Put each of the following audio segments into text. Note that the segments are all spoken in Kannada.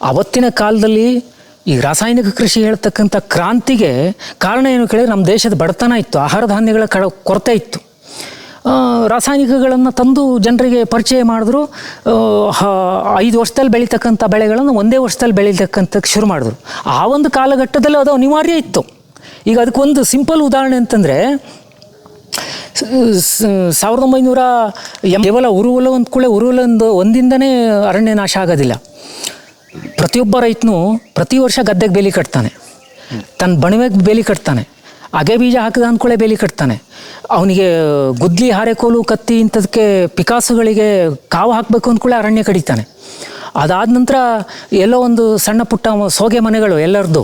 ಅವತ್ತಿನ ಕಾಲದಲ್ಲಿ ಈ ರಾಸಾಯನಿಕ ಕೃಷಿ ಹೇಳ್ತಕ್ಕಂಥ ಕ್ರಾಂತಿಗೆ ಕಾರಣ ಏನು ಕೇಳಿದ್ರೆ ನಮ್ಮ ದೇಶದ ಬಡತನ ಇತ್ತು, ಆಹಾರ ಧಾನ್ಯಗಳ ಕೊರತೆ ಇತ್ತು. ರಾಸಾಯನಿಕಗಳನ್ನು ತಂದು ಜನರಿಗೆ ಪರಿಚಯ ಮಾಡಿದ್ರು. 5 ವರ್ಷದಲ್ಲಿ ಬೆಳೀತಕ್ಕಂಥ ಬೆಳೆಗಳನ್ನು ಒಂದೇ ವರ್ಷದಲ್ಲಿ ಬೆಳೀತಕ್ಕಂಥ ಶುರು ಮಾಡಿದ್ರು. ಆ ಒಂದು ಕಾಲಘಟ್ಟದಲ್ಲಿ ಅದು ಅನಿವಾರ್ಯ ಇತ್ತು. ಈಗ ಅದಕ್ಕೊಂದು ಸಿಂಪಲ್ ಉದಾಹರಣೆ ಅಂತಂದರೆ 1900 ಕೇವಲ ಉರುವಲು ಅಂದ್ಕೂಳೆ ಉರುವಲೊಂದು ಒಂದಿಂದನೇ ಅರಣ್ಯ ನಾಶ ಆಗೋದಿಲ್ಲ. ಪ್ರತಿಯೊಬ್ಬ ರೈತನು ಪ್ರತಿ ವರ್ಷ ಗದ್ದೆಗೆ ಬೇಲಿ ಕಟ್ತಾನೆ, ತನ್ನ ಬಣವೆಗೆ ಬೇಲಿ ಕಟ್ತಾನೆ, ಅಗೆ ಬೀಜ ಹಾಕಿದ ಅಂದ್ಕೊಳ್ಳೆ ಬೇಲಿ ಕಟ್ತಾನೆ. ಅವನಿಗೆ ಗುದ್ಲಿ ಹಾರೆಕೋಲು ಕತ್ತಿ ಇಂಥದಕ್ಕೆ ಪಿಕಾಸುಗಳಿಗೆ ಕಾವು ಹಾಕಬೇಕು ಅಂದ್ಕೊಳ್ಳೆ ಅರಣ್ಯ ಕಡಿತಾನೆ. ಅದಾದ ನಂತರ ಎಲ್ಲೋ ಒಂದು ಸಣ್ಣ ಪುಟ್ಟ ಸೋಗೆ ಮನೆಗಳು ಎಲ್ಲರದ್ದು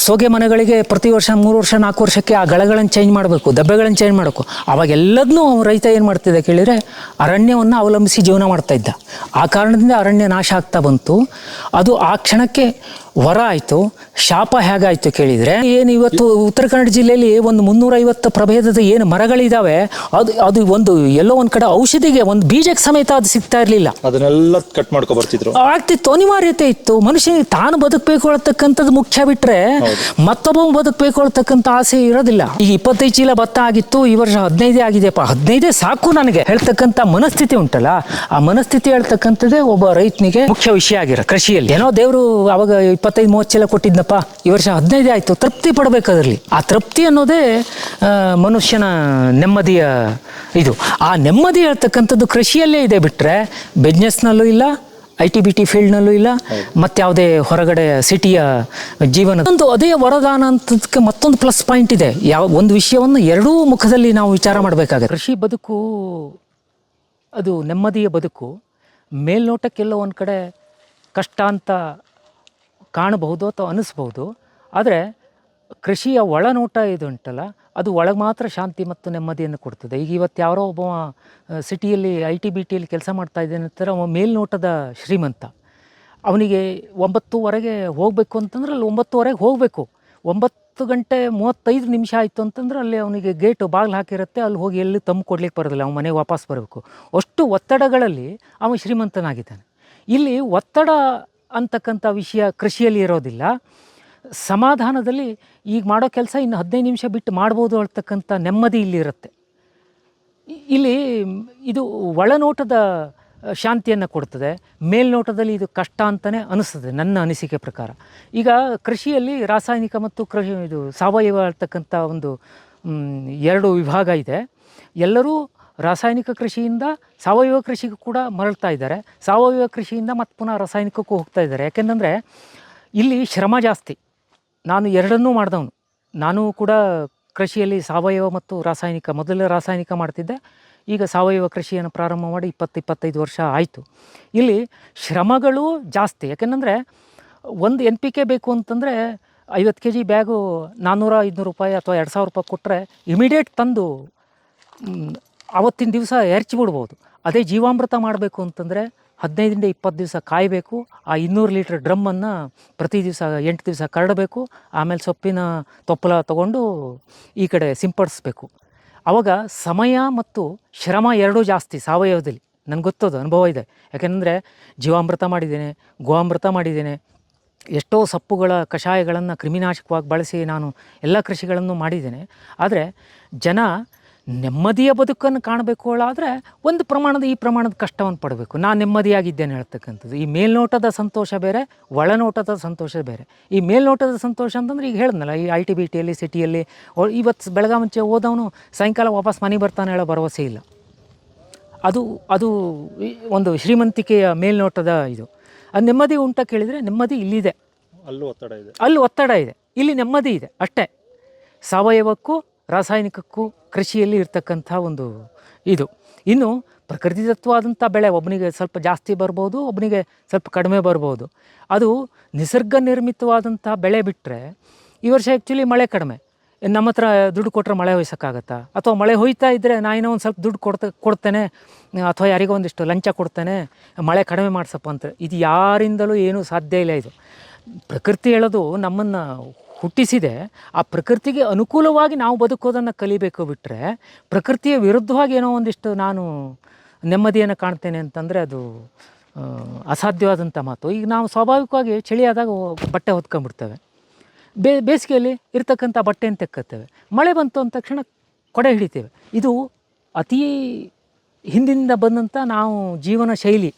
ಸೋಗೆ ಮನೆಗಳಿಗೆ ಪ್ರತಿ ವರ್ಷ 3 ವರ್ಷ 4 ವರ್ಷಕ್ಕೆ ಆ ಗಳಗಳನ್ನು ಚೇಂಜ್ ಮಾಡಬೇಕು, ದಬ್ಬೆಗಳನ್ನು ಚೇಂಜ್ ಮಾಡಬೇಕು. ಅವಾಗೆಲ್ಲದನ್ನೂ ರೈತ ಏನು ಮಾಡ್ತಿದ್ದ ಕೇಳಿದರೆ ಅರಣ್ಯವನ್ನು ಅವಲಂಬಿಸಿ ಜೀವನ ಮಾಡ್ತಾಯಿದ್ದ. ಆ ಕಾರಣದಿಂದ ಅರಣ್ಯ ನಾಶ ಆಗ್ತಾ ಬಂತು. ಅದು ಆ ಕ್ಷಣಕ್ಕೆ ವರ ಆಯಿತು. ಶಾಪ ಹೇಗಾಯಿತು ಕೇಳಿದರೆ, ಏನು ಇವತ್ತು ಉತ್ತರ ಕನ್ನಡ ಜಿಲ್ಲೆಯಲ್ಲಿ ಒಂದು 350 ಪ್ರಭೇದದ ಏನು ಮರಗಳಿದ್ದಾವೆ, ಅದು ಒಂದು ಎಲ್ಲೋ ಒಂದು ಕಡೆ ಔಷಧಿಗೆ ಒಂದು ಬೀಜಕ್ಕೆ ಸಮೇತ ಅದು ಸಿಗ್ತಾ ಇರಲಿಲ್ಲ. ಅದನ್ನೆಲ್ಲ ಕಟ್ ಮಾಡ್ಕೊ ಬರ್ತಿದ್ರು. ಆಗ್ತಿತ್ತು, ಅನಿವಾರ್ಯತೆ ಇತ್ತು. ಮನುಷ್ಯನಿಗೆ ತಾನು ಬದುಕಬೇಕು ಅಂತಕ್ಕಂಥದ್ದು ಮುಖ್ಯ ಬಿಟ್ಟರೆ ಮತ್ತೊಬ್ಬ ಬದುಕಬೇಕು ಅಂತಕ್ಕಂಥ ಆಸೆ ಇರೋದಿಲ್ಲ. ಈಗ 25 ಚೀಲ ಭತ್ತ ಆಗಿತ್ತು, ಈ ವರ್ಷ 15 ಆಗಿದೆಯಪ್ಪ, 15 ಸಾಕು ನನಗೆ ಹೇಳ್ತಕ್ಕಂಥ ಮನಸ್ಥಿತಿ ಉಂಟಲ್ಲ, ಆ ಮನಸ್ಥಿತಿ ಹೇಳ್ತಕ್ಕಂಥದ್ದೇ ಒಬ್ಬ ರೈತನಿಗೆ ಮುಖ್ಯ ವಿಷಯ ಆಗಿರೋ ಕೃಷಿಯಲ್ಲಿ. ಏನೋ ದೇವರು ಅವಾಗ 25-30 ಚೀಲ ಕೊಟ್ಟಿದ್ನಪ್ಪ, ಈ ವರ್ಷ 15 ಆಯಿತು, ತೃಪ್ತಿ ಪಡಬೇಕದ್ರಲ್ಲಿ. ಆ ತೃಪ್ತಿ ಅನ್ನೋದೇ ಮನುಷ್ಯನ ನೆಮ್ಮದಿಯ ಇದು. ಆ ನೆಮ್ಮದಿ ಹೇಳ್ತಕ್ಕಂಥದ್ದು ಕೃಷಿಯಲ್ಲೇ ಇದೆ ಬಿಟ್ಟರೆ ಬಿಸ್ನೆಸ್ನಲ್ಲೂ ಇಲ್ಲ, IT-BT ಫೀಲ್ಡ್ನಲ್ಲೂ ಇಲ್ಲ, ಮತ್ತಾವುದೇ ಹೊರಗಡೆ ಸಿಟಿಯ ಜೀವನ. ಒಂದು ಅದೇ ವರದಾನ ಅಂತದಕ್ಕೆ ಮತ್ತೊಂದು ಪ್ಲಸ್ ಪಾಯಿಂಟ್ ಇದೆ. ಒಂದು ವಿಷಯವನ್ನು ಎರಡೂ ಮುಖದಲ್ಲಿ ನಾವು ವಿಚಾರ ಮಾಡಬೇಕಾಗುತ್ತೆ. ಕೃಷಿ ಬದುಕು ಅದು ನೆಮ್ಮದಿಯ ಬದುಕು. ಮೇಲ್ನೋಟಕ್ಕೆಲ್ಲೋ ಒಂದು ಕಡೆ ಕಷ್ಟ ಅಂತ ಕಾಣಬಹುದು ಅಥವಾ ಅನಿಸ್ಬಹುದು. ಆದರೆ ಕೃಷಿಯ ಒಳನೋಟ ಇದು ಉಂಟಲ್ಲ, ಅದು ಒಳಗೆ ಮಾತ್ರ ಶಾಂತಿ ಮತ್ತು ನೆಮ್ಮದಿಯನ್ನು ಕೊಡ್ತದೆ. ಈಗ ಇವತ್ತು ಯಾರೋ ಒಬ್ಬ ಸಿಟಿಯಲ್ಲಿ IT-BTಯಲ್ಲಿ ಕೆಲಸ ಮಾಡ್ತಾ ಇದ್ದೇನೆ ಅಂತಾರೆ, ಅವ ಮೇಲ್ನೋಟದ ಶ್ರೀಮಂತ. ಅವನಿಗೆ 9:00ವರೆಗೆ ಹೋಗಬೇಕು ಅಂತಂದ್ರೆ ಅಲ್ಲಿ 9:00ವರೆಗೆ ಹೋಗಬೇಕು. 9:35 ಆಯಿತು ಅಂತಂದ್ರೆ ಅಲ್ಲಿ ಅವನಿಗೆ ಗೇಟು ಬಾಗಿಲು ಹಾಕಿರುತ್ತೆ, ಅಲ್ಲಿ ಹೋಗಿ ಎಲ್ಲಿ ತಂದು ಕೊಡ್ಲಿಕ್ಕೆ ಬರೋದಿಲ್ಲ, ಅವ್ನು ಮನೆಗೆ ವಾಪಸ್ ಬರಬೇಕು. ಅಷ್ಟು ಒತ್ತಡಗಳಲ್ಲಿ ಅವನು ಶ್ರೀಮಂತನಾಗಿದ್ದಾನೆ. ಇಲ್ಲಿ ಒತ್ತಡ ಅಂತಕ್ಕಂಥ ವಿಷಯ ಕೃಷಿಯಲ್ಲಿ ಇರೋದಿಲ್ಲ. ಸಮಾಧಾನದಲ್ಲಿ ಈಗ ಮಾಡೋ ಕೆಲಸ ಇನ್ನು 15 ನಿಮಿಷ ಬಿಟ್ಟು ಮಾಡ್ಬೋದು ಅಂತಕ್ಕಂಥ ನೆಮ್ಮದಿ ಇಲ್ಲಿರುತ್ತೆ. ಇಲ್ಲಿ ಇದು ಒಳನೋಟದ ಶಾಂತಿಯನ್ನು ಕೊಡ್ತದೆ, ಮೇಲ್ನೋಟದಲ್ಲಿ ಇದು ಕಷ್ಟ ಅಂತಲೇ ಅನಿಸ್ತದೆ ನನ್ನ ಅನಿಸಿಕೆ ಪ್ರಕಾರ. ಈಗ ಕೃಷಿಯಲ್ಲಿ ರಾಸಾಯನಿಕ ಮತ್ತು ಇದು ಸಾವಯವ ಅಂತಕ್ಕಂಥ ಒಂದು 2 ವಿಭಾಗ ಇದೆ. ಎಲ್ಲರೂ ರಾಸಾಯನಿಕ ಕೃಷಿಯಿಂದ ಸಾವಯವ ಕೃಷಿಗೂ ಕೂಡ ಮರಳ್ತಾ ಇದ್ದಾರೆ, ಸಾವಯವ ಕೃಷಿಯಿಂದ ಮತ್ತು ಪುನಃ ರಾಸಾಯನಿಕಕ್ಕೂ ಹೋಗ್ತಾ ಇದ್ದಾರೆ. ಯಾಕೆಂದರೆ ಇಲ್ಲಿ ಶ್ರಮ ಜಾಸ್ತಿ. ನಾನು ಎರಡನ್ನೂ ಮಾಡಿದವನು. ನಾನು ಕೂಡ ಕೃಷಿಯಲ್ಲಿ ಸಾವಯವ ಮತ್ತು ರಾಸಾಯನಿಕ, ಮೊದಲೇ ರಾಸಾಯನಿಕ ಮಾಡ್ತಿದ್ದೆ, ಈಗ ಸಾವಯವ ಕೃಷಿಯನ್ನು ಪ್ರಾರಂಭ ಮಾಡಿ 20-25 ವರ್ಷ ಆಯಿತು. ಇಲ್ಲಿ ಶ್ರಮಗಳು ಜಾಸ್ತಿ. ಯಾಕೆಂದರೆ ಒಂದು NPK ಬೇಕು ಅಂತಂದರೆ 50 kg ಬ್ಯಾಗು 400-500 ರೂಪಾಯಿ ಅಥವಾ 2000 ರೂಪಾಯಿ ಕೊಟ್ಟರೆ ಇಮಿಡಿಯೇಟ್ ತಂದು ಆವತ್ತಿನ ದಿವಸ ಎರಚಿಬಿಡ್ಬೋದು. ಅದೇ ಜೀವಾಮೃತ ಮಾಡಬೇಕು ಅಂತಂದರೆ 15-20 ದಿವಸ ಕಾಯಬೇಕು. ಆ 200 ಲೀಟ್ರ್ ಡ್ರಮ್ಮನ್ನು ಪ್ರತಿ ದಿವಸ 8 ದಿವಸ ಕರಡಬೇಕು. ಆಮೇಲೆ ಸೊಪ್ಪಿನ ತೊಪ್ಪಲ ತೊಗೊಂಡು ಈ ಕಡೆ ಸಿಂಪಡಿಸ್ಬೇಕು. ಆವಾಗ ಸಮಯ ಮತ್ತು ಶ್ರಮ ಎರಡೂ ಜಾಸ್ತಿ ಸಾವಯವದಲ್ಲಿ. ನನಗೆ ಗೊತ್ತದು, ಅನುಭವ ಇದೆ. ಯಾಕೆಂದರೆ ಜೀವಾಮೃತ ಮಾಡಿದ್ದೇನೆ, ಗೋವಾಮೃತ ಮಾಡಿದ್ದೇನೆ, ಎಷ್ಟೋ ಸೊಪ್ಪುಗಳ ಕಷಾಯಗಳನ್ನು ಕ್ರಿಮಿನಾಶಕವಾಗಿ ಬಳಸಿ ನಾನು ಎಲ್ಲ ಕೃಷಿಗಳನ್ನು ಮಾಡಿದ್ದೇನೆ. ಆದರೆ ಜನ ನೆಮ್ಮದಿಯ ಬದುಕನ್ನು ಕಾಣಬೇಕು ಆದರೆ ಒಂದು ಪ್ರಮಾಣದ ಈ ಪ್ರಮಾಣದ ಕಷ್ಟವನ್ನು ಪಡಬೇಕು. ನಾನು ನೆಮ್ಮದಿಯಾಗಿದ್ದೇನೆ ಹೇಳ್ತಕ್ಕಂಥದ್ದು. ಈ ಮೇಲ್ನೋಟದ ಸಂತೋಷ ಬೇರೆ, ಒಳನೋಟದ ಸಂತೋಷ ಬೇರೆ. ಈ ಮೇಲ್ನೋಟದ ಸಂತೋಷ ಅಂತಂದರೆ ಈಗ ಹೇಳಿದ್ನಲ್ಲ, ಈ IT-BTಯಲ್ಲಿ ಸಿಟಿಯಲ್ಲಿ ಇವತ್ತು ಬೆಳಗ್ಗೆ ಮುಂಚೆ ಹೋದವನು ಸಾಯಂಕಾಲ ವಾಪಸ್ ಮನೆಗೆ ಬರ್ತಾನೆ ಹೇಳೋ ಭರವಸೆ ಇಲ್ಲ. ಅದು ಒಂದು ಶ್ರೀಮಂತಿಕೆಯ ಮೇಲ್ನೋಟದ ಇದು. ಅದು ನೆಮ್ಮದಿ ಉಂಟ ಕೇಳಿದರೆ ನೆಮ್ಮದಿ ಇಲ್ಲಿದೆ, ಅಲ್ಲೂ ಒತ್ತಡ ಇದೆ, ಅಲ್ಲಿ ಒತ್ತಡ ಇದೆ, ಇಲ್ಲಿ ನೆಮ್ಮದಿ ಇದೆ ಅಷ್ಟೇ. ಸಾವಯವಕ್ಕೂ ರಾಸಾಯನಿಕಕ್ಕೂ ಕೃಷಿಯಲ್ಲಿ ಇರ್ತಕ್ಕಂಥ ಒಂದು ಇದು. ಇನ್ನು ಪ್ರಕೃತಿದತ್ತವಾದಂಥ ಬೆಳೆ ಒಬ್ಬನಿಗೆ ಸ್ವಲ್ಪ ಜಾಸ್ತಿ ಬರ್ಬೋದು, ಒಬ್ಬನಿಗೆ ಸ್ವಲ್ಪ ಕಡಿಮೆ ಬರ್ಬೋದು. ಅದು ನಿಸರ್ಗ ನಿರ್ಮಿತವಾದಂಥ ಬೆಳೆ ಬಿಟ್ಟರೆ ಈ ವರ್ಷ ಆ್ಯಕ್ಚುಲಿ ಮಳೆ ಕಡಿಮೆ. ನಮ್ಮ ಹತ್ರ ದುಡ್ಡು ಕೊಟ್ಟರೆ ಮಳೆ ಹೊಯ್ಸೋಕ್ಕಾಗತ್ತಾ? ಅಥವಾ ಮಳೆ ಹೊಯ್ತಾ ಇದ್ದರೆ ನಾನೇನೋ ಒಂದು ಸ್ವಲ್ಪ ದುಡ್ಡು ಕೊಡ್ತೇನೆ ಅಥವಾ ಯಾರಿಗೋ ಒಂದಿಷ್ಟು ಲಂಚ ಕೊಡ್ತೇನೆ, ಮಳೆ ಕಡಿಮೆ ಮಾಡಿಸಪ್ಪ ಅಂತ. ಇದು ಯಾರಿಂದಲೂ ಏನೂ ಸಾಧ್ಯ ಇಲ್ಲ. ಇದು ಪ್ರಕೃತಿ ಹೇಳೋದು ನಮ್ಮನ್ನು ಹುಟ್ಟಿಸಿದೆ. ಆ ಪ್ರಕೃತಿಗೆ ಅನುಕೂಲವಾಗಿ ನಾವು ಬದುಕೋದನ್ನು ಕಲಿಬೇಕು ಬಿಟ್ಟರೆ ಪ್ರಕೃತಿಯ ವಿರುದ್ಧವಾಗಿ ಏನೋ ಒಂದಿಷ್ಟು ನಾನು ನೆಮ್ಮದಿಯನ್ನು ಕಾಣ್ತೇನೆ ಅಂತಂದರೆ ಅದು ಅಸಾಧ್ಯವಾದಂಥ ಮಾತು. ಈಗ ನಾವು ಸ್ವಾಭಾವಿಕವಾಗಿ ಚಳಿ ಆದಾಗ ಬಟ್ಟೆ ಹೊತ್ಕೊಂಡ್ಬಿಡ್ತೇವೆ, ಬೇಸಿಗೆಯಲ್ಲಿ ಇರ್ತಕ್ಕಂಥ ಬಟ್ಟೆಯನ್ನು ತೆಕ್ಕತ್ತೇವೆ. ಮಳೆ ಬಂತು ಅಂದ ತಕ್ಷಣ ಕೊಡೆ ಹಿಡಿತೇವೆ. ಇದು ಅತೀ ಹಿಂದಿಂದ ಬಂದಂಥ ನಾವು ಜೀವನ ಶೈಲಿ.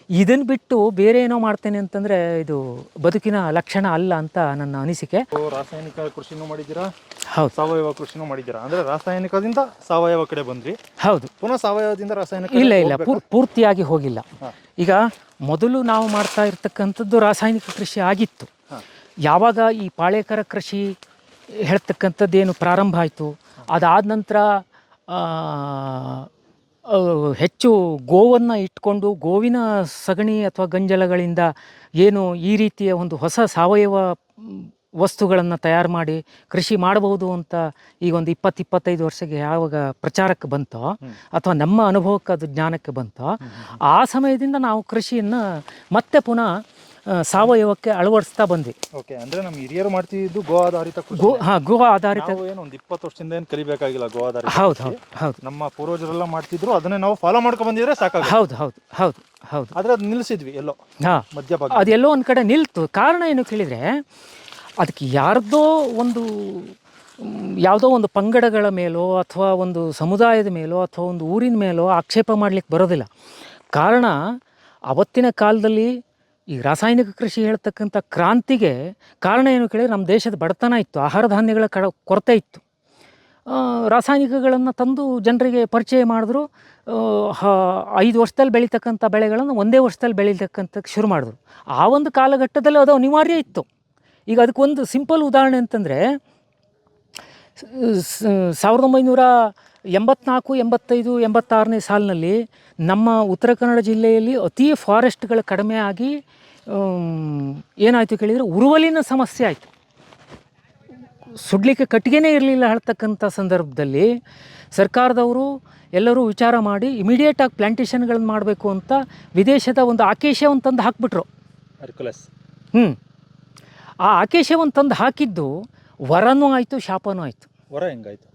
ಇದನ್ನು ಬಿಟ್ಟು ಬೇರೆ ಏನೋ ಮಾಡ್ತೇನೆ ಅಂತಂದರೆ ಇದು ಬದುಕಿನ ಲಕ್ಷಣ ಅಲ್ಲ ಅಂತ ನನ್ನ ಅನಿಸಿಕೆ. ರಾಸಾಯನಿಕ ಕೃಷಿನೂ ಮಾಡಿದ್ದೀರಾ, ಹೌದು, ಸಾವಯವ ಕೃಷಿನೂ ಮಾಡಿದ್ದೀರಾ. ಅಂದ್ರೆ ರಾಸಾಯನಿಕದಿಂದ ಸಾವಯವ ಕಡೆ ಬಂದ್ರಿ, ಹೌದು. ಪುನಃ ಸಾವಯವದಿಂದ ರಾಸಾಯನಿಕ ಇಲ್ಲ ಪೂರ್ತಿಯಾಗಿ ಹೋಗಿಲ್ಲ. ಈಗ ಮೊದಲು ನಾವು ಮಾಡ್ತಾ ಇರ್ತಕ್ಕಂಥದ್ದು ರಾಸಾಯನಿಕ ಕೃಷಿ ಆಗಿತ್ತು. ಯಾವಾಗ ಈ ಪಾಳೇಕರ ಕೃಷಿ ಹೇಳ್ತಕ್ಕಂಥದ್ದೇನು ಪ್ರಾರಂಭ ಆಯಿತು, ಅದಾದ ನಂತರ ಹೆಚ್ಚು ಗೋವನ್ನು ಇಟ್ಕೊಂಡು ಗೋವಿನ ಸಗಣಿ ಅಥವಾ ಗಂಜಲಗಳಿಂದ ಏನು ಈ ರೀತಿಯ ಒಂದು ಹೊಸ ಸಾವಯವ ವಸ್ತುಗಳನ್ನು ತಯಾರು ಮಾಡಿ ಕೃಷಿ ಮಾಡಬಹುದು ಅಂತ ಈಗ ಒಂದು 20-25 ವರ್ಷಕ್ಕೆ ಯಾವಾಗ ಪ್ರಚಾರಕ್ಕೆ ಬಂತೋ ಅಥವಾ ನಮ್ಮ ಅನುಭವಕ್ಕೆ ಅದು ಜ್ಞಾನಕ್ಕೆ ಬಂತೋ, ಆ ಸಮಯದಿಂದ ನಾವು ಕೃಷಿಯನ್ನು ಮತ್ತೆ ಪುನಃ ಸಾವಯವಕ್ಕೆ ಅಳವಡಿಸ್ತಾ ಬಂದ್ವಿ. ಓಕೆ, ಅಂದ್ರೆ ನಮ್ಮ ಹಿರಿಯರು ಮಾಡ್ತಿದ್ದು ಗೋ ಆಧಾರಿತ ಕೃಷಿ. ಗೋ ಆಧಾರಿತ ಏನು ಒಂದು 20 ವರ್ಷದಿಂದ ಏನು ಕಲಿಬೇಕಾಗಿಲ್ಲ ಗೋ ಆಧಾರಿತ. ಹೌದು. ನಮ್ಮ ಪೂರ್ವಜರೆಲ್ಲ ಮಾಡ್ತಿದ್ರು, ಅದನ್ನೇ ನಾವು ಫಾಲೋ ಮಾಡ್ಕೊಂಡು ಬಂದಿದ್ರೆ ಸಾಕಾಗ. ಹೌದು. ಆದ್ರೆ ಅದು ನಿಲ್ಲಿಸಿದ್ವಿ ಎಲ್ಲೋ ಮಧ್ಯಭಾಗ. ಅದೆಲ್ಲೋ ಒಂದು ಕಡೆ ನಿಲ್ತು. ಕಾರಣ ಏನು ಕೇಳಿದರೆ, ಅದಕ್ಕೆ ಯಾರ್ದೋ ಒಂದು ಯಾವುದೋ ಒಂದು ಪಂಗಡಗಳ ಮೇಲೋ ಅಥವಾ ಒಂದು ಸಮುದಾಯದ ಮೇಲೋ ಅಥವಾ ಒಂದು ಊರಿನ ಮೇಲೋ ಆಕ್ಷೇಪ ಮಾಡಲಿಕ್ಕೆ ಬರೋದಿಲ್ಲ. ಕಾರಣ ಅವತ್ತಿನ ಕಾಲದಲ್ಲಿ ಈ ರಾಸಾಯನಿಕ ಕೃಷಿ ಹೇಳ್ತಕ್ಕಂಥ ಕ್ರಾಂತಿಗೆ ಕಾರಣ ಏನು ಕೇಳಿದರೆ, ನಮ್ಮ ದೇಶದ ಬಡತನ ಇತ್ತು, ಆಹಾರ ಧಾನ್ಯಗಳ ಕೊರತೆ ಇತ್ತು. ರಾಸಾಯನಿಕಗಳನ್ನು ತಂದು ಜನರಿಗೆ ಪರಿಚಯ ಮಾಡಿದ್ರು. 5 ವರ್ಷದಲ್ಲಿ ಬೆಳೀತಕ್ಕಂಥ ಬೆಳೆಗಳನ್ನು ಒಂದೇ ವರ್ಷದಲ್ಲಿ ಬೆಳೀತಕ್ಕಂಥ ಶುರು ಮಾಡಿದ್ರು. ಆ ಒಂದು ಕಾಲಘಟ್ಟದಲ್ಲಿ ಅದು ಅನಿವಾರ್ಯ ಇತ್ತು. ಈಗ ಅದಕ್ಕೊಂದು ಸಿಂಪಲ್ ಉದಾಹರಣೆ ಅಂತಂದರೆ, 1984, 85, 86ನೇ ಸಾಲಿನಲ್ಲಿ ನಮ್ಮ ಉತ್ತರ ಕನ್ನಡ ಜಿಲ್ಲೆಯಲ್ಲಿ ಅತಿ ಫಾರೆಸ್ಟ್ಗಳು ಕಡಿಮೆ ಆಗಿ ಏನಾಯಿತು ಕೇಳಿದರೆ ಉರುವಲಿನ ಸಮಸ್ಯೆ ಆಯಿತು. ಸುಡಲಿಕ್ಕೆ ಕಟ್ಟಿಗೆನೇ ಇರಲಿಲ್ಲ ಹೇಳ್ತಕ್ಕಂಥ ಸಂದರ್ಭದಲ್ಲಿ ಸರ್ಕಾರದವರು ಎಲ್ಲರೂ ವಿಚಾರ ಮಾಡಿ ಇಮಿಡಿಯೇಟಾಗಿ ಪ್ಲ್ಯಾಂಟೇಷನ್ಗಳನ್ನು ಮಾಡಬೇಕು ಅಂತ ವಿದೇಶದ ಒಂದು ಆಕೇಶವನ್ನು ತಂದು ಹಾಕಿಬಿಟ್ರು. ಆ ಆಕೇಶವನ್ನು ತಂದು ಹಾಕಿದ್ದು ವರನೂ ಆಯಿತು, ಶಾಪನೂ ಆಯಿತು. ವರ ಹೆಂಗಾಯಿತು?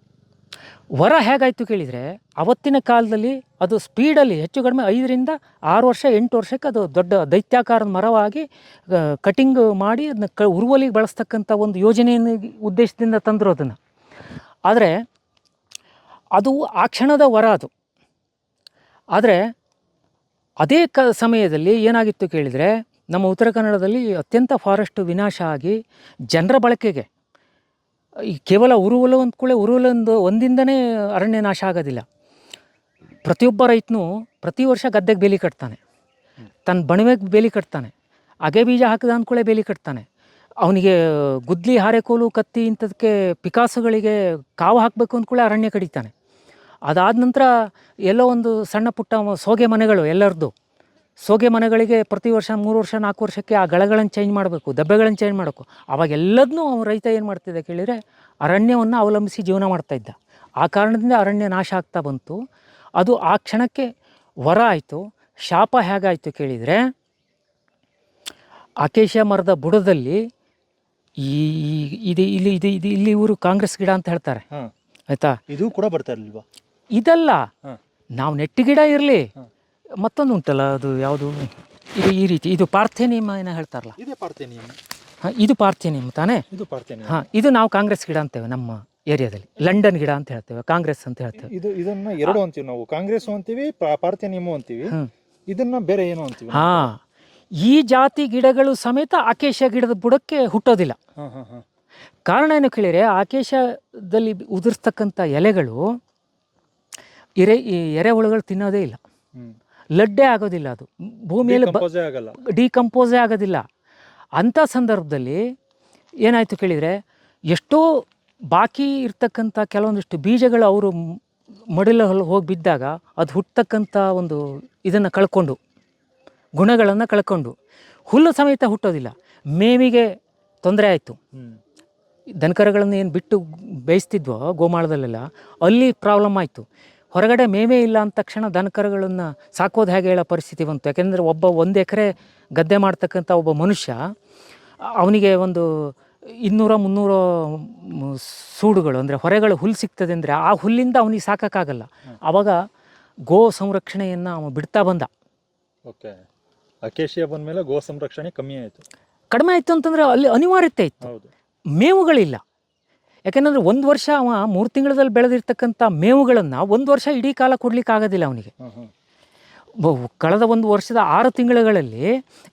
ವರ ಹೇಗಾಯಿತು ಕೇಳಿದರೆ, ಅವತ್ತಿನ ಕಾಲದಲ್ಲಿ ಅದು ಸ್ಪೀಡಲ್ಲಿ ಹೆಚ್ಚು ಕಡಿಮೆ 5ರಿಂದ 6 ವರ್ಷ 8 ವರ್ಷಕ್ಕೆ ಅದು ದೊಡ್ಡ ದೈತ್ಯಾಕಾರದ ಮರವಾಗಿ ಕಟಿಂಗ್ ಮಾಡಿ ಅದನ್ನ ಉರುವಲಿಗೆ ಬಳಸ್ತಕ್ಕಂಥ ಒಂದು ಯೋಜನೆಯನ್ನು ಉದ್ದೇಶದಿಂದ ತಂದರು ಅದನ್ನು. ಆದರೆ ಅದು ಆ ಕ್ಷಣದ ವರ ಅದು. ಆದರೆ ಅದೇ ಸಮಯದಲ್ಲಿ ಏನಾಗಿತ್ತು ಕೇಳಿದರೆ, ನಮ್ಮ ಉತ್ತರ ಕನ್ನಡದಲ್ಲಿ ಅತ್ಯಂತ ಫಾರೆಸ್ಟ್ ವಿನಾಶ ಆಗಿ ಜನರ ಬಳಕೆಗೆ ಈ ಕೇವಲ ಉರುವಲು ಅಂದ್ಕೂಳೆ ಒಂದಿಂದನೇ ಅರಣ್ಯ ನಾಶ ಆಗೋದಿಲ್ಲ. ಪ್ರತಿಯೊಬ್ಬ ರೈತನೂ ಪ್ರತಿ ವರ್ಷ ಗದ್ದೆಗೆ ಬೇಲಿ ಕಟ್ತಾನೆ, ತನ್ನ ಬಣವೆಗೆ ಬೇಲಿ ಕಟ್ತಾನೆ, ಅಗೆ ಬೀಜ ಹಾಕಿದ ಅಂದ್ಕೂಳೆ ಬೇಲಿ ಕಟ್ತಾನೆ. ಅವನಿಗೆ ಗುದ್ಲಿ, ಹಾರೆಕೋಲು, ಕತ್ತಿ ಇಂಥದಕ್ಕೆ ಪಿಕಾಸುಗಳಿಗೆ ಕಾವು ಹಾಕಬೇಕು ಅಂದ್ಕೂಳೆ ಅರಣ್ಯ ಕಡಿತಾನೆ. ಅದಾದ ನಂತರ ಎಲ್ಲೋ ಒಂದು ಸಣ್ಣ ಪುಟ್ಟ ಸೋಗೆ ಮನೆಗಳು, ಎಲ್ಲರದ್ದು ಸೋಗೆ ಮನೆಗಳಿಗೆ ಪ್ರತಿ ವರ್ಷ 3 ವರ್ಷ 4 ವರ್ಷಕ್ಕೆ ಆ ಗಳಗಳನ್ನು ಚೇಂಜ್ ಮಾಡಬೇಕು, ದಬ್ಬೆಗಳನ್ನು ಚೇಂಜ್ ಮಾಡಬೇಕು. ಅವಾಗೆಲ್ಲದನ್ನೂ ರೈತ ಏನು ಮಾಡ್ತಿದ್ದ ಕೇಳಿದರೆ ಅರಣ್ಯವನ್ನು ಅವಲಂಬಿಸಿ ಜೀವನ ಮಾಡ್ತಾಯಿದ್ದ. ಆ ಕಾರಣದಿಂದ ಅರಣ್ಯ ನಾಶ ಆಗ್ತಾ ಬಂತು. ಅದು ಆ ಕ್ಷಣಕ್ಕೆ ವರ ಆಯಿತು. ಶಾಪ ಹೇಗಾಯಿತು ಕೇಳಿದರೆ, ಅಕೇಶ ಮರದ ಬುಡದಲ್ಲಿ ಇಲ್ಲಿ ಇವರು ಕಾಂಗ್ರೆಸ್ ಗಿಡ ಅಂತ ಹೇಳ್ತಾರೆ, ಆಯಿತಾ? ಇದು ಕೂಡ ಬರ್ತಾ ಇರಲಿಲ್ವಾ? ಇದಲ್ಲ, ನಾವು ನೆಟ್ಟಿ ಗಿಡ ಇರಲಿ, ಮತ್ತೊಂದು ಉಂಟಲ್ಲ, ಅದು ಯಾವುದು, ಇದು ಈ ರೀತಿ, ಇದು ಪಾರ್ಥೇನಿಯಮ್ ಏನೋ ಹೇಳ್ತಾರಲ್ಲ, ಇದೇ ಪಾರ್ಥೇನಿಯಮ್. ಇದು ಪಾರ್ಥೇನಿಯಮ್ ತಾನೇ? ಇದು ಪಾರ್ಥೇನಿಯಮ್. ಇದು ನಾವು ಕಾಂಗ್ರೆಸ್ ಗಿಡ ಅಂತೇವೆ ನಮ್ಮ ಏರಿಯಾದಲ್ಲಿ. ಲಂಡನ್ ಗಿಡ ಅಂತ ಹೇಳ್ತೇವೆ, ಕಾಂಗ್ರೆಸ್ ಅಂತ ಹೇಳ್ತೇವೆ. ಇದನ್ನ ಎರಡು ಅಂತೀವಿ ನಾವು, ಕಾಂಗ್ರೆಸ್ ಅಂತೀವಿ, ಪಾರ್ಥೇನಿಯಮ್ ಅಂತೀವಿ. ಇದನ್ನ ಬೇರೆ ಏನೋ ಅಂತೀವಿ. ಈ ಜಾತಿ ಗಿಡಗಳು ಸಮೇತ ಆಕೇಶ ಗಿಡದ ಬುಡಕ್ಕೆ ಹುಟ್ಟೋದಿಲ್ಲ. ಕಾರಣ ಏನು ಕೇಳಿದರೆ, ಆಕೇಶದಲ್ಲಿ ಉದುರಿಸ್ತಕ್ಕಂಥ ಎಲೆಗಳು ಎರೆಹುಳುಗಳು ತಿನ್ನೋದೇ ಇಲ್ಲ, ಲಡ್ಡೆ ಆಗೋದಿಲ್ಲ, ಅದು ಭೂಮಿಯಲ್ಲಿ ಡಿಕಂಪೋಸೇ ಆಗೋದಿಲ್ಲ. ಅಂಥ ಸಂದರ್ಭದಲ್ಲಿ ಏನಾಯಿತು ಕೇಳಿದರೆ, ಎಷ್ಟೋ ಬಾಕಿ ಇರ್ತಕ್ಕಂಥ ಕೆಲವೊಂದಿಷ್ಟು ಬೀಜಗಳು ಅವರು ಮಡಿಲಲ್ಲಿ ಹೋಗಿ ಬಿದ್ದಾಗ ಅದು ಹುಟ್ಟತಕ್ಕಂಥ ಒಂದು ಇದನ್ನು ಕಳ್ಕೊಂಡು, ಗುಣಗಳನ್ನು ಕಳ್ಕೊಂಡು, ಹುಲ್ಲು ಸಮೇತ ಹುಟ್ಟೋದಿಲ್ಲ. ಮೇವಿಗೆ ತೊಂದರೆ ಆಯಿತು. ದನಕರುಗಳನ್ನು ಏನು ಬಿಟ್ಟು ಬೇಯಿಸ್ತಿದ್ವೋ ಗೋಮಾಳದಲ್ಲೆಲ್ಲ, ಅಲ್ಲಿ ಪ್ರಾಬ್ಲಮ್ ಆಯಿತು. ಹೊರಗಡೆ ಮೇವೇ ಇಲ್ಲ ಅಂದ ತಕ್ಷಣ ದನಕರುಗಳನ್ನು ಸಾಕೋದು ಹೇಗೆ ಹೇಳೋ ಪರಿಸ್ಥಿತಿ ಬಂತು. ಯಾಕೆಂದರೆ 1 ಎಕರೆ ಗದ್ದೆ ಮಾಡ್ತಕ್ಕಂಥ ಒಬ್ಬ ಮನುಷ್ಯ, ಅವನಿಗೆ ಒಂದು 200-300 ಸೂಡುಗಳು ಅಂದರೆ ಹೊರೆಗಳು ಹುಲ್ಲು ಸಿಗ್ತದೆ ಅಂದರೆ ಆ ಹುಲ್ಲಿಂದ ಅವನಿಗೆ ಸಾಕೋಕ್ಕಾಗಲ್ಲ. ಆವಾಗ ಗೋ ಸಂರಕ್ಷಣೆಯನ್ನು ಅವನು ಬಿಡ್ತಾ ಬಂದ. ಓಕೆ. ಅಕೇಶಿಯಾ ಬಂದ್ಮೇಲೆ ಗೋ ಸಂರಕ್ಷಣೆ ಕಮ್ಮಿ ಆಯ್ತು. ಕಡಿಮೆ ಆಯಿತು ಅಂತಂದರೆ ಅಲ್ಲಿ ಅನಿವಾರ್ಯತೆ ಇತ್ತು. ಹೌದು. ಮೇವುಗಳಿಲ್ಲ. ಯಾಕೆಂದರೆ ಒಂದು ವರ್ಷ ಅವ 3 ತಿಂಗಳಲ್ಲಿ ಬೆಳೆದಿರ್ತಕ್ಕಂಥ ಮೇವುಗಳನ್ನು ಒಂದು ವರ್ಷ ಇಡೀ ಕಾಲ ಕೊಡ್ಲಿಕ್ಕೆ ಆಗೋದಿಲ್ಲ ಅವನಿಗೆ. ಕಳೆದ ಒಂದು ವರ್ಷದ 6 ತಿಂಗಳುಗಳಲ್ಲಿ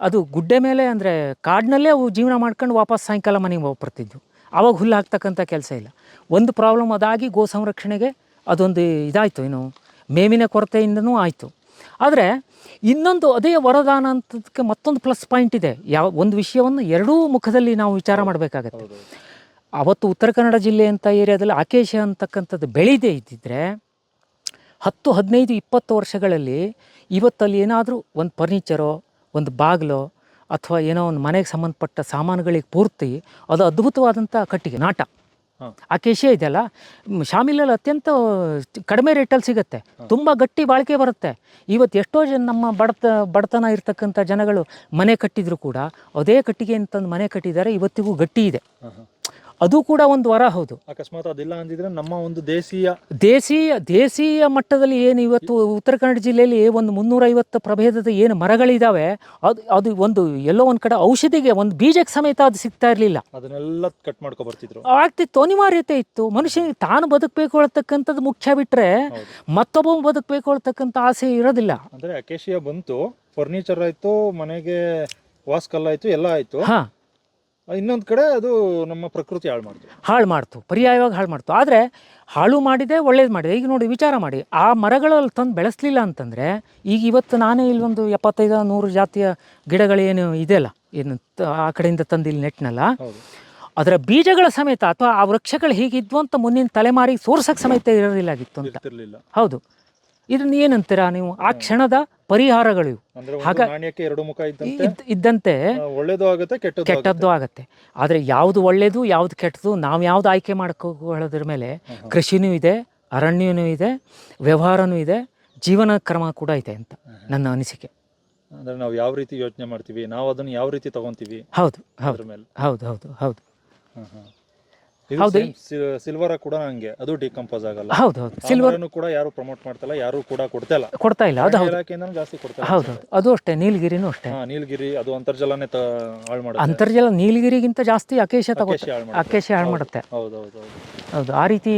ಅದು ಗುಡ್ಡೆ ಮೇಲೆ ಅಂದರೆ ಕಾಡಿನಲ್ಲೇ ಅವು ಜೀವನ ಮಾಡ್ಕೊಂಡು ವಾಪಸ್ ಸಾಯಂಕಾಲ ಮನೆಗೆ ಬರ್ತಿದ್ವು. ಆವಾಗ ಹುಲ್ಲು ಹಾಕ್ತಕ್ಕಂಥ ಕೆಲಸ ಇಲ್ಲ. ಒಂದು ಪ್ರಾಬ್ಲಮ್ ಅದಾಗಿ ಗೋ ಸಂರಕ್ಷಣೆಗೆ ಅದೊಂದು ಇದಾಯಿತು, ಏನು ಮೇವಿನ ಕೊರತೆಯಿಂದನೂ ಆಯಿತು. ಆದರೆ ಇನ್ನೊಂದು ಅದೇ ವರದಾನ ಅಂತದಕ್ಕೆ ಮತ್ತೊಂದು ಪ್ಲಸ್ ಪಾಯಿಂಟ್ ಇದೆ. ಒಂದು ವಿಷಯವನ್ನು ಎರಡೂ ಮುಖದಲ್ಲಿ ನಾವು ವಿಚಾರ ಮಾಡಬೇಕಾಗತ್ತೆ. ಅವತ್ತು ಉತ್ತರ ಕನ್ನಡ ಜಿಲ್ಲೆ ಅಂತ ಏರಿಯಾದಲ್ಲಿ ಅಕೇಶಿಯಾ ಅಂತಕ್ಕಂಥದ್ದು ಬೆಳೀದೇ ಇದ್ದಿದ್ದರೆ 10, 15, 20 ವರ್ಷಗಳಲ್ಲಿ ಇವತ್ತಲ್ಲಿ ಏನಾದರೂ ಒಂದು ಫರ್ನಿಚರೋ, ಒಂದು ಬಾಗಿಲೋ ಅಥವಾ ಏನೋ ಒಂದು ಮನೆಗೆ ಸಂಬಂಧಪಟ್ಟ ಸಾಮಾನುಗಳಿಗೆ ಪೂರ್ತಿ ಅದು ಅದ್ಭುತವಾದಂಥ ಕಟ್ಟಿಗೆ ನಾಟ ಅಕೇಶಿಯಾ ಇದೆಯಲ್ಲ, ಶಾಮಿಲಲ್ಲಿ ಅತ್ಯಂತ ಕಡಿಮೆ ರೇಟಲ್ಲಿ ಸಿಗುತ್ತೆ, ತುಂಬ ಗಟ್ಟಿ ಬಾಳಿಕೆ ಬರುತ್ತೆ. ಇವತ್ತು ಎಷ್ಟೋ ಜನ ನಮ್ಮ ಬಡತನ ಇರ್ತಕ್ಕಂಥ ಜನಗಳು ಮನೆ ಕಟ್ಟಿದ್ರು ಕೂಡ ಅದೇ ಕಟ್ಟಿಗೆ ಅಂತಂದು ಮನೆ ಕಟ್ಟಿದ್ದಾರೆ, ಇವತ್ತಿಗೂ ಗಟ್ಟಿ ಇದೆ. ಅದು ಕೂಡ ಒಂದು ವರ. ಹೌದು. ಅಕಸ್ಮಾತ್ ಅದಿಲ್ಲ ಅಂದಿದ್ರೆ ನಮ್ಮ ಒಂದು ದೇಶೀಯ ಮಟ್ಟದಲ್ಲಿ ಏನು ಇವತ್ತು ಉತ್ತರ ಕನ್ನಡ ಜಿಲ್ಲೆಯಲ್ಲಿ ಒಂದು 350 ಪ್ರಭೇದದ ಏನು ಮರಗಳಿದ್ದಾವೆ, ಅದು ಒಂದು ಎಲ್ಲೋ ಒಂದು ಕಡೆ ಔಷಧಿಗೆ ಒಂದು ಬೀಜಕ್ಕೆ ಸಮೇತ ಅದು ಸಿಗ್ತಾ ಇರಲಿಲ್ಲ. ಅದನ್ನೆಲ್ಲ ಕಟ್ ಮಾಡ್ಕೊ ಬರ್ತಿದ್ರು. ಆಗ್ತಿತ್ತು, ಅನಿವಾರ್ಯತೆ ಇತ್ತು. ಮನುಷ್ಯನಿಗೆ ತಾನು ಬದುಕಬೇಕು ಹೇಳ್ತಕ್ಕಂಥದ್ದು ಮುಖ್ಯ ಬಿಟ್ಟರೆ ಮತ್ತೊಬ್ಬ ಬದುಕಬೇಕು ಹೇಳ್ತಕ್ಕಂಥ ಆಸೆ ಇರೋದಿಲ್ಲ. ಅಂದರೆ ಅಕೇಶಿಯಾ ಬಂತು, ಫರ್ನಿಚರ್ ಆಯಿತು, ಮನೆಗೆ ವಾಸ್ಕಲ್ಲಾಯಿತು, ಎಲ್ಲ ಆಯಿತು. ಹಾಂ, ಇನ್ನೊಂದು ಕಡೆ ಅದು ನಮ್ಮ ಪ್ರಕೃತಿ ಹಾಳು ಮಾಡ್ತು, ಪರ್ಯಾಯವಾಗಿ ಹಾಳು ಮಾಡ್ತು. ಆದರೆ ಹಾಳು ಮಾಡಿದೆ, ಒಳ್ಳೇದು ಮಾಡಿದೆ. ಈಗ ನೋಡಿ, ವಿಚಾರ ಮಾಡಿ, ಆ ಮರಗಳಲ್ಲಿ ತಂದು ಬೆಳೆಸಲಿಲ್ಲ ಅಂತಂದರೆ ಈಗ ಇವತ್ತು ನಾನೇ ಇಲ್ಲೊಂದು 75-100 ಜಾತಿಯ ಗಿಡಗಳೇನು ಇದೆಯಲ್ಲ, ಏನು ಆ ಕಡೆಯಿಂದ ತಂದು ಇಲ್ಲಿ ನೆಟ್ನಲ್ಲ, ಅದರ ಬೀಜಗಳ ಸಮೇತ ಅಥವಾ ಆ ವೃಕ್ಷಗಳು ಹೀಗಿದ್ವು ಅಂತ ಮುಂದಿನ ತಲೆಮಾರಿಗೆ ಸೋರ್ಸಕ್ಕೆ ಸಮೇತ ಇರೋದಿಲ್ಲಾಗಿತ್ತು ಅಂತ. ಹೌದು. ಇದನ್ನ ಏನಂತೀರಾ ನೀವು? ಆ ಕ್ಷಣದ ಪರಿಹಾರಗಳು ಇದ್ದಂತೆ ಒಳ್ಳೇದು ಆಗುತ್ತೆ, ಕೆಟ್ಟದ್ದು ಆಗುತ್ತೆ. ಆದರೆ ಯಾವುದು ಒಳ್ಳೇದು ಯಾವುದು ಕೆಟ್ಟದ್ದು ನಾವು ಯಾವ್ದು ಆಯ್ಕೆ ಮಾಡ್ಕೊಳ್ಳೋದ್ರ ಮೇಲೆ ಕೃಷಿನೂ ಇದೆ, ಅರಣ್ಯನೂ ಇದೆ, ವ್ಯವಹಾರನೂ ಇದೆ, ಜೀವನ ಕ್ರಮ ಕೂಡ ಇದೆ ಅಂತ ನನ್ನ ಅನಿಸಿಕೆ. ಅಂದ್ರೆ ನಾವು ಯಾವ ರೀತಿ ಯೋಚನೆ ಮಾಡ್ತೀವಿ, ನಾವು ಅದನ್ನು ಯಾವ ರೀತಿ ತಗೊಂತೀವಿ. ಹೌದು ಹೌದು ಹೌದು ಹೌದು ಹೌದು ಹೌದು. ಸಿಲ್ವರ್ ಕೂಡ ಹಂಗೆ, ಅದು ಡಿಕಂಪೋಸ್ ಆಗಲ್ಲ. ಹೌದು ಹೌದು. ಸಿಲ್ವರ್ ಕೂಡ ಯಾರು ಪ್ರಮೋಟ್ ಮಾಡ್ತಲ್ಲ, ಯಾರು ಕೂಡ ಕೊಡ್ತಾ ಇಲ್ಲ. ಅದು ಹೌದು, ಜಾಸ್ತಿ ಕೊಡ್ತಾರೆ. ಹೌದು. ಅದು ಅಷ್ಟೇ, ನೀಲಗಿರಿನೂ ಅಷ್ಟೇ. ನೀಲಗಿರಿ ಅದು ಅಂತರ್ಜಲನೇ ಹಾಳು ಮಾಡುತ್ತೆ. ಅಂತರ್ಜಲ ನೀಲಗಿರಿಗಿಂತ ಜಾಸ್ತಿ ಅಕೇಶಿಯಾ ಹಾಳು ಮಾಡುತ್ತೆ. ಹೌದು, ಆ ರೀತಿ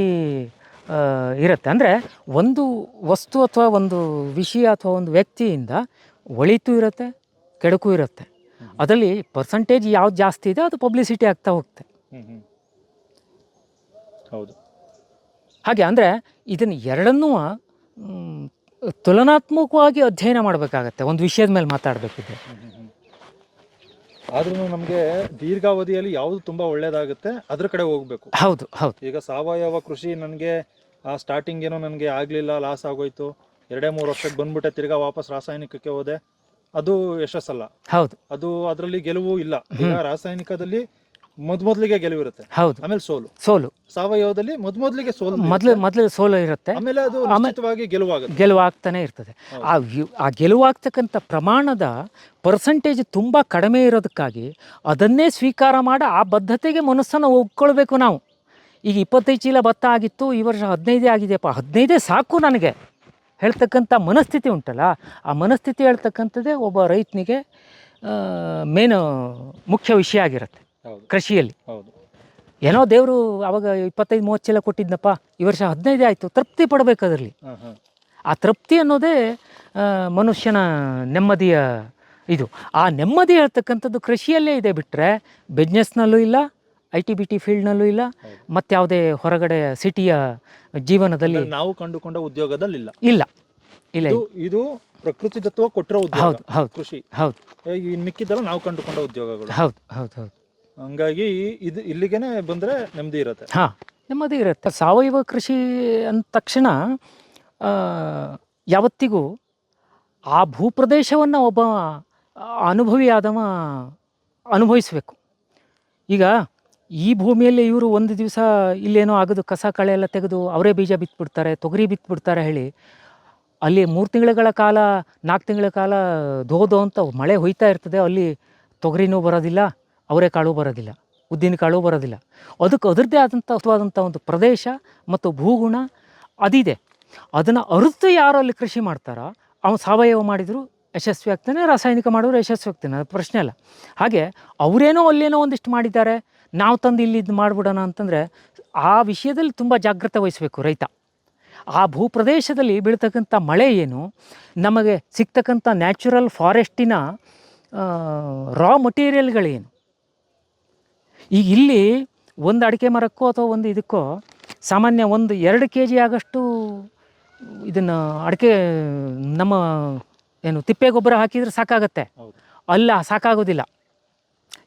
ಇರುತ್ತೆ. ಅಂದರೆ ಒಂದು ವಸ್ತು ಅಥವಾ ಒಂದು ವಿಷಯ ಅಥವಾ ಒಂದು ವ್ಯಕ್ತಿಯಿಂದ ಒಳಿತು ಇರುತ್ತೆ, ಕೆಡುಕು ಇರುತ್ತೆ. ಅದರಲ್ಲಿ ಪರ್ಸಂಟೇಜ್ ಯಾವ್ದು ಜಾಸ್ತಿ ಇದೆ ಅದು ಪಬ್ಲಿಸಿಟಿ ಆಗ್ತಾ ಹೋಗುತ್ತೆ. ಹೌದು. ಹಾಗೆ ಅಂದರೆ ಇದನ್ನು ಎರಡನ್ನೂ ತುಲನಾತ್ಮಕವಾಗಿ ಅಧ್ಯಯನ ಮಾಡಬೇಕಾಗತ್ತೆ ಒಂದು ವಿಷಯದ ಮೇಲೆ ಮಾತಾಡಬೇಕಿದೆ. ಆದ್ರೂ ನಮಗೆ ದೀರ್ಘಾವಧಿಯಲ್ಲಿ ಯಾವುದು ತುಂಬಾ ಒಳ್ಳೇದಾಗುತ್ತೆ ಅದ್ರ ಕಡೆ ಹೋಗ್ಬೇಕು. ಹೌದು ಹೌದು. ಈಗ ಸಾವಯವ ಕೃಷಿ ನನಗೆ ಸ್ಟಾರ್ಟಿಂಗ್ ಏನೋ ನನಗೆ ಆಗಲಿಲ್ಲ, ಲಾಸ್ ಆಗೋಯ್ತು, 2-3 ವರ್ಷಕ್ಕೆ ಬಂದ್ಬಿಟ್ಟೆ, ತಿರ್ಗಾ ವಾಪಸ್ ರಾಸಾಯನಿಕಕ್ಕೆ ಹೋದೆ, ಅದು ಯಶಸ್ಸಲ್ಲ. ಹೌದು. ಅದು ಅದರಲ್ಲಿ ಗೆಲುವು ಇಲ್ಲ. ಈಗ ರಾಸಾಯನಿಕದಲ್ಲಿ ಮೊದಲಿಗೆ ಗೆಲುವಿರುತ್ತೆ, ಹೌದು, ಆಮೇಲೆ ಸೋಲು. ಸಾವಯವದಲ್ಲಿ ಮೊದಲಿಗೆ ಸೋಲು ಇರುತ್ತೆ, ಆಮೇಲೆ ಅದು ನಿಶ್ಚಿತವಾಗಿ ಗೆಲುವಾಗ್ತಾನೆ ಇರ್ತದೆ. ಆ ಗೆಲುವಾಗ್ತಕ್ಕಂಥ ಪ್ರಮಾಣದ ಪರ್ಸೆಂಟೇಜ್ ತುಂಬ ಕಡಿಮೆ ಇರೋದಕ್ಕಾಗಿ ಅದನ್ನೇ ಸ್ವೀಕಾರ ಮಾಡಿ ಆ ಬದ್ಧತೆಗೆ ಮನಸ್ಸನ್ನು ಒಪ್ಕೊಳ್ಬೇಕು ನಾವು. ಈಗ 25 ಚೀಲ ಭತ್ತ ಆಗಿತ್ತು, ಈ ವರ್ಷ 15 ಆಗಿದೆಯಪ್ಪ, 15 ಸಾಕು ನನಗೆ ಹೇಳ್ತಕ್ಕಂಥ ಮನಸ್ಥಿತಿ ಉಂಟಲ್ಲ, ಆ ಮನಸ್ಥಿತಿ ಹೇಳ್ತಕ್ಕಂಥದ್ದೇ ಒಬ್ಬ ರೈತನಿಗೆ ಮೇನ್ ಮುಖ್ಯ ವಿಷಯ ಆಗಿರುತ್ತೆ ಕೃಷಿಯಲ್ಲಿ. ಏನೋ ದೇವರು ಅವಾಗ 25-30 ಚೀಲ ಕೊಟ್ಟಿದ್ನಪ್ಪ, ಈ ವರ್ಷ 15 ಆಯಿತು, ತೃಪ್ತಿ ಪಡಬೇಕು ಅದರಲ್ಲಿ. ಆ ತೃಪ್ತಿ ಅನ್ನೋದೇ ಮನುಷ್ಯನ ನೆಮ್ಮದಿಯ ಇದು. ಆ ನೆಮ್ಮದಿ ಹೇಳ್ತಕ್ಕಂಥದ್ದು ಕೃಷಿಯಲ್ಲೇ ಇದೆ, ಬಿಟ್ಟರೆ ಬಿಸ್ನೆಸ್ನಲ್ಲೂ ಇಲ್ಲ, IT-BT ಫೀಲ್ಡ್ನಲ್ಲೂ ಇಲ್ಲ, ಮತ್ತು ಯಾವುದೇ ಹೊರಗಡೆ ಸಿಟಿಯ ಜೀವನದಲ್ಲಿ ನಾವು ಕಂಡುಕೊಂಡ ಉದ್ಯೋಗದಲ್ಲಿ ಇಲ್ಲ. ಇದು ಪ್ರಕೃತಿ ದತ್ತವ ಕೊಟ್ಟಿರೋ ಉದ್ಯೋಗ. ಹೌದು ಕೃಷಿ. ಹೌದು. ಮಿಕ್ಕಿದ್ದಲ್ಲ ನಾವು ಕಂಡುಕೊಂಡ ಉದ್ಯೋಗಗಳು. ಹೌದು ಹೌದು ಹೌದು. ಹಂಗಾಗಿ ಇದು ಇಲ್ಲಿಗೇನೆ ಬಂದರೆ ನೆಮ್ಮದಿ ಇರುತ್ತೆ. ನೆಮ್ಮದಿ ಇರುತ್ತೆ. ಸಾವಯವ ಕೃಷಿ ಅಂದ ತಕ್ಷಣ ಯಾವತ್ತಿಗೂ ಆ ಭೂಪ್ರದೇಶವನ್ನು ಒಬ್ಬ ಅನುಭವಿಯಾದವ ಅನುಭವಿಸಬೇಕು. ಈಗ ಈ ಭೂಮಿಯಲ್ಲಿ ಇವರು ಒಂದು ದಿವಸ ಇಲ್ಲೇನೋ ಆಗೋದು, ಕಸ ಕಳೆ ಎಲ್ಲ ತೆಗೆದು ಅವರೇ ಬೀಜ ಬಿತ್ಬಿಡ್ತಾರೆ, ತೊಗರಿ ಬಿತ್ಬಿಡ್ತಾರೆ ಹೇಳಿ ಅಲ್ಲಿ 3 ತಿಂಗಳ ಕಾಲ 4 ತಿಂಗಳ ಕಾಲ ದೋ ಅಂತ ಮಳೆ ಹೊಯ್ತಾ ಇರ್ತದೆ. ಅಲ್ಲಿ ತೊಗರಿನೂ ಬರೋದಿಲ್ಲ, ಅವರೇ ಕಾಳು ಬರೋದಿಲ್ಲ, ಉದ್ದಿನ ಕಾಳು ಬರೋದಿಲ್ಲ. ಅದಕ್ಕೆ ಅದರದ್ದೇ ಆದಂಥ ಒಂದು ಪ್ರದೇಶ ಮತ್ತು ಭೂಗುಣ ಅದಿದೆ. ಅದನ್ನು ಅರಿತು ಯಾರು ಅಲ್ಲಿ ಕೃಷಿ ಮಾಡ್ತಾರೋ ಅವನು ಸಾವಯವ ಮಾಡಿದರೂ ಯಶಸ್ವಿ ಆಗ್ತಾನೆ, ರಾಸಾಯನಿಕ ಮಾಡೋರು ಯಶಸ್ವಿ ಆಗ್ತಾನೆ, ಅದು ಪ್ರಶ್ನೆ ಅಲ್ಲ. ಹಾಗೆ ಅವರೇನೋ ಅಲ್ಲೇನೋ ಒಂದಿಷ್ಟು ಮಾಡಿದ್ದಾರೆ, ನಾವು ತಂದು ಇಲ್ಲಿ ಇದು ಮಾಡಿಬಿಡೋಣ ಅಂತಂದರೆ ಆ ವಿಷಯದಲ್ಲಿ ತುಂಬ ಜಾಗ್ರತೆ ವಹಿಸಬೇಕು ರೈತ. ಆ ಭೂಪ್ರದೇಶದಲ್ಲಿ ಬೀಳ್ತಕ್ಕಂಥ ಮಳೆ ಏನು, ನಮಗೆ ಸಿಗ್ತಕ್ಕಂಥ ನ್ಯಾಚುರಲ್ ಫಾರೆಸ್ಟಿನ ರಾ ಮಟೀರಿಯಲ್ಗಳೇನು. ಈಗ ಇಲ್ಲಿ ಒಂದು ಅಡಿಕೆ ಮರಕ್ಕೋ ಅಥವಾ ಒಂದು ಇದಕ್ಕೋ ಸಾಮಾನ್ಯ 1-2 kg ಆಗಷ್ಟು ಇದನ್ನು ಅಡಿಕೆ ನಮ್ಮ ಏನು ತಿಪ್ಪೆ ಗೊಬ್ಬರ ಹಾಕಿದರೆ ಸಾಕಾಗತ್ತೆ. ಅಲ್ಲ, ಸಾಕಾಗೋದಿಲ್ಲ.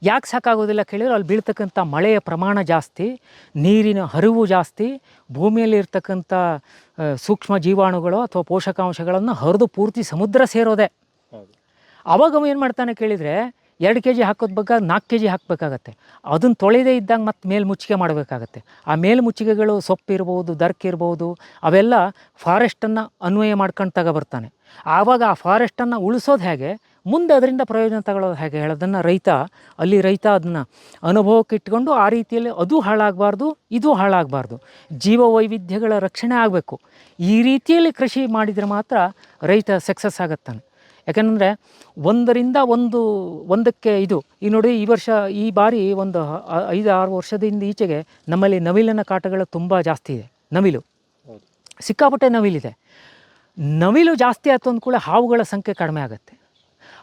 ಯಾಕೆ ಸಾಕಾಗೋದಿಲ್ಲ ಕೇಳಿದ್ರೆ ಅಲ್ಲಿ ಬೀಳ್ತಕ್ಕಂಥ ಮಳೆಯ ಪ್ರಮಾಣ ಜಾಸ್ತಿ, ನೀರಿನ ಹರಿವು ಜಾಸ್ತಿ, ಭೂಮಿಯಲ್ಲಿ ಇರ್ತಕ್ಕಂಥ ಸೂಕ್ಷ್ಮ ಜೀವಾಣುಗಳು ಅಥವಾ ಪೋಷಕಾಂಶಗಳನ್ನು ಹರಿದು ಪೂರ್ತಿ ಸಮುದ್ರ ಸೇರೋದೆ. ಆವಾಗ ಅವ ಏನು ಮಾಡ್ತಾನೆ ಕೇಳಿದರೆ 2 kg ಹಾಕೋದು ಬೇಕಾಗ 4 kg ಹಾಕಬೇಕಾಗತ್ತೆ. ಅದನ್ನು ತೊಳೆದೇ ಇದ್ದಾಗ ಮತ್ತೆ ಮೇಲ್ಮುಚ್ಚಿಗೆ ಮಾಡಬೇಕಾಗತ್ತೆ. ಆ ಮೇಲ್ಮುಚ್ಚಿಗೆಗಳು ಸೊಪ್ಪಿರ್ಬೋದು, ದರ್ಕಿರ್ಬೋದು, ಅವೆಲ್ಲ ಫಾರೆಸ್ಟನ್ನು ಅನ್ವಯ ಮಾಡ್ಕೊಂಡು ತಗೊಬರ್ತಾನೆ. ಆವಾಗ ಆ ಫಾರೆಸ್ಟನ್ನು ಉಳಿಸೋದು ಹೇಗೆ, ಮುಂದೆ ಅದರಿಂದ ಪ್ರಯೋಜನ ತಗೊಳ್ಳೋದು ಹೇಗೆ ಹೇಳೋದನ್ನು ರೈತ ಅದನ್ನು ಅನುಭವಕ್ಕೆ ಇಟ್ಕೊಂಡು ಆ ರೀತಿಯಲ್ಲಿ ಅದು ಹಾಳಾಗಬಾರ್ದು, ಇದು ಹಾಳಾಗಬಾರ್ದು, ಜೀವ ವೈವಿಧ್ಯಗಳ ರಕ್ಷಣೆ ಆಗಬೇಕು. ಈ ರೀತಿಯಲ್ಲಿ ಕೃಷಿ ಮಾಡಿದರೆ ಮಾತ್ರ ರೈತ ಸಕ್ಸಸ್ ಆಗುತ್ತಾನೆ. ಯಾಕೆಂದರೆ ಒಂದಕ್ಕೆ ಇದು ಈ ನೋಡಿ, ಈ ಬಾರಿ ಒಂದು 5-6 ವರ್ಷದಿಂದ ಈಚೆಗೆ ನಮ್ಮಲ್ಲಿ ನವಿಲಿನ ಕಾಟಗಳು ತುಂಬ ಜಾಸ್ತಿ ಇದೆ. ನವಿಲು ಸಿಕ್ಕಾಪಟ್ಟೆ ನವಿಲಿದೆ. ನವಿಲು ಜಾಸ್ತಿ ಆಯ್ತು ಅಂದ ಕೂಡ ಹಾವುಗಳ ಸಂಖ್ಯೆ ಕಡಿಮೆ ಆಗುತ್ತೆ.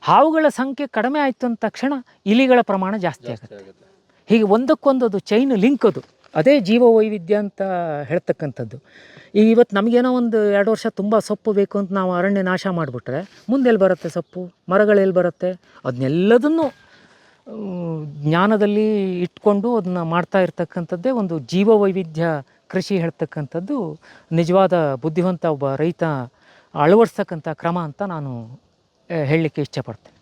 ಹಾವುಗಳ ಸಂಖ್ಯೆ ಕಡಿಮೆ ಆಯಿತು ಅಂದ ತಕ್ಷಣ ಇಲಿಗಳ ಪ್ರಮಾಣ ಜಾಸ್ತಿ ಆಗುತ್ತೆ. ಹೀಗೆ ಒಂದಕ್ಕೊಂದು ಅದು ಚೈನ್ ಲಿಂಕ್, ಅದು ಅದೇ ಜೀವ ವೈವಿಧ್ಯ ಅಂತ ಹೇಳ್ತಕ್ಕಂಥದ್ದು. ಈಗ ಇವತ್ತು ನಮಗೇನೋ 1-2 ವರ್ಷ ತುಂಬ ಸೊಪ್ಪು ಬೇಕು ಅಂತ ನಾವು ಅರಣ್ಯ ನಾಶ ಮಾಡಿಬಿಟ್ರೆ ಮುಂದೆ ಎಲ್ಲಿ ಬರುತ್ತೆ ಸೊಪ್ಪು, ಮರಗಳೆಲ್ಲಿ ಬರುತ್ತೆ? ಅದನ್ನೆಲ್ಲದನ್ನು ಜ್ಞಾನದಲ್ಲಿ ಇಟ್ಕೊಂಡು ಅದನ್ನು ಮಾಡ್ತಾ ಇರ್ತಕ್ಕಂಥದ್ದೇ ಒಂದು ಜೀವ ವೈವಿಧ್ಯ ಕೃಷಿ ಹೇಳ್ತಕ್ಕಂಥದ್ದು ನಿಜವಾದ ಬುದ್ಧಿವಂತ ಒಬ್ಬ ರೈತ ಅಳವಡಿಸ್ತಕ್ಕಂಥ ಕ್ರಮ ಅಂತ ನಾನು ಹೇಳಲಿಕ್ಕೆ ಇಷ್ಟಪಡ್ತೇನೆ.